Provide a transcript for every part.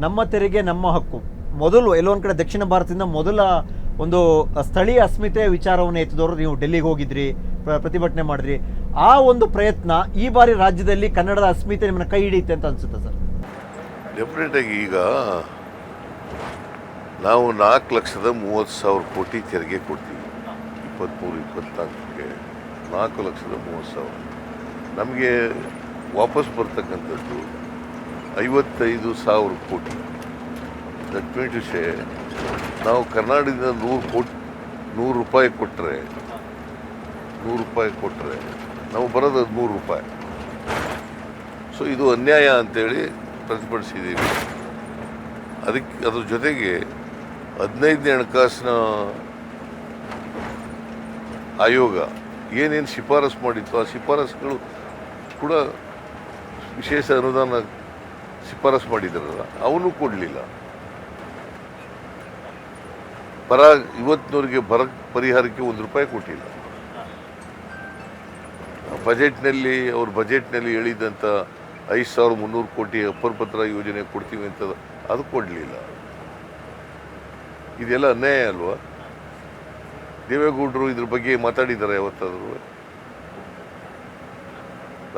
ನಮ್ಮ ತೆರಿಗೆ ನಮ್ಮ ಹಕ್ಕು ಮೊದಲು ಎಲ್ಲೊಂದು ಕಡೆ ದಕ್ಷಿಣ ಭಾರತದಿಂದ ಮೊದಲ ಒಂದು ಸ್ಥಳೀಯ ಅಸ್ಮಿತೆಯ ವಿಚಾರವನ್ನು ಎತ್ತಿದವರು ನೀವು ಡೆಲ್ಲಿಗೆ ಹೋಗಿದ್ರಿ, ಪ್ರತಿಭಟನೆ ಮಾಡಿದ್ರಿ. ಆ ಒಂದು ಪ್ರಯತ್ನ ಈ ಬಾರಿ ರಾಜ್ಯದಲ್ಲಿ ಕನ್ನಡದ ಅಸ್ಮಿತೆ ನಿಮ್ಮನ್ನ ಕೈ ಹಿಡಿಯುತ್ತೆ ಅಂತ ಅನ್ಸುತ್ತೆ ಸರ್? ಡೆಫಿನೆಟಾಗಿ ಈಗ ನಾವು 4,30,000 ಕೋಟಿ ತೆರಿಗೆ ಕೊಡ್ತೀವಿ 23-24ಕ್ಕೆ 4,30,000. ನಮಗೆ ವಾಪಸ್ ಬರ್ತಕ್ಕಂಥದ್ದು 55,000 ಕೋಟಿ. ದಟ್ ಮೀನ್ ಟು ಸೇ ನಾವು ಕರ್ನಾಟಕದಿಂದ 100 ರೂಪಾಯಿ ಕೊಟ್ಟರೆ ನಾವು ಬರೋದು 13 ರೂಪಾಯಿ. ಸೊ ಇದು ಅನ್ಯಾಯ ಅಂತೇಳಿ ಪ್ರತಿಭಟಿಸಿದ್ದೀವಿ. ಅದ್ರ ಜೊತೆಗೆ 15ನೇ ಹಣಕಾಸಿನ ಆಯೋಗ ಏನೇನು ಶಿಫಾರಸು ಮಾಡಿತ್ತು ಆ ಶಿಫಾರಸುಗಳು ಕೂಡ ವಿಶೇಷ ಅನುದಾನ ಶಿಫಾರಸು ಮಾಡಿದಾರಲ್ಲ ಅವನು ಕೊಡಲಿಲ್ಲ. ಇವತ್ತಿನವರಿಗೆ ಬರ ಪರಿಹಾರಕ್ಕೆ 1 ರೂಪಾಯಿ ಕೊಟ್ಟಿಲ್ಲ. ಅವ್ರ ಬಜೆಟ್ನಲ್ಲಿ ಹೇಳಿದಂಥ 5,300 ಕೋಟಿ ಅಪ್ಪರ್ ಪತ್ರ ಯೋಜನೆ ಕೊಡ್ತೀವಿ ಅಂತ ಅದು ಕೊಡಲಿಲ್ಲ. ಇದೆಲ್ಲ ಅನ್ಯಾಯ ಅಲ್ವಾ? ದೇವೇಗೌಡರು ಇದ್ರ ಬಗ್ಗೆ ಮಾತಾಡಿದ್ದಾರೆ ಯಾವತ್ತಾದರೂ?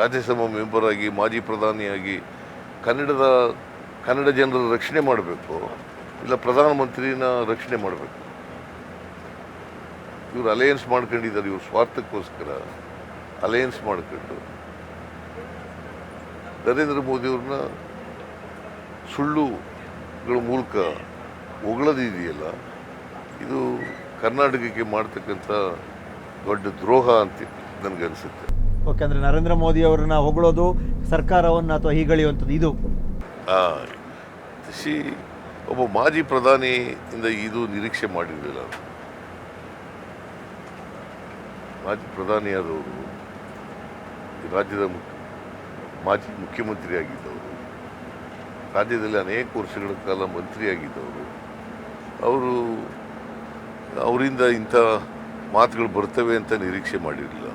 ರಾಜ್ಯಸಭಾ ಮೆಂಬರ್ ಆಗಿ ಮಾಜಿ ಪ್ರಧಾನಿಯಾಗಿ ಕನ್ನಡ ಜನರ ರಕ್ಷಣೆ ಮಾಡಬೇಕು, ಇಲ್ಲ ಪ್ರಧಾನಮಂತ್ರಿನ ರಕ್ಷಣೆ ಮಾಡಬೇಕು. ಇವರು ಅಲಯನ್ಸ್ ಮಾಡ್ಕೊಂಡಿದ್ದಾರೆ. ಇವ್ರ ಸ್ವಾರ್ಥಕ್ಕೋಸ್ಕರ ಅಲಯನ್ಸ್ ಮಾಡ್ಕೊಂಡು ನರೇಂದ್ರ ಮೋದಿಯವ್ರನ್ನ ಸುಳ್ಳುಗಳ ಮೂಲಕ ಹೊಗಳದಿದೆಯಲ್ಲ, ಇದು ಕರ್ನಾಟಕಕ್ಕೆ ಮಾಡ್ತಕ್ಕಂಥ ದೊಡ್ಡ ದ್ರೋಹ ಅಂತ ನನಗನ್ಸುತ್ತೆ. ಓಕೆ, ಅಂದರೆ ನರೇಂದ್ರ ಮೋದಿ ಅವರನ್ನ ಹೊಗಳೋದು, ಸರ್ಕಾರವನ್ನು ಅಥವಾ ಹೀಗಳೆಯುವಂಥದ್ದು ಇದು ಒಬ್ಬ ಮಾಜಿ ಪ್ರಧಾನಿಯಿಂದ ಇದು ನಿರೀಕ್ಷೆ ಮಾಡಿರಲಿಲ್ಲ. ಮಾಜಿ ಪ್ರಧಾನಿಯಾದವರು, ರಾಜ್ಯದ ಮಾಜಿ ಮುಖ್ಯಮಂತ್ರಿಯಾಗಿದ್ದವರು, ರಾಜ್ಯದಲ್ಲಿ ಅನೇಕ ವರ್ಷಗಳ ಕಾಲ ಮಂತ್ರಿಯಾಗಿದ್ದವರು, ಅವರಿಂದ ಇಂಥ ಮಾತುಗಳು ಬರ್ತವೆ ಅಂತ ನಿರೀಕ್ಷೆ ಮಾಡಿರಲಿಲ್ಲ.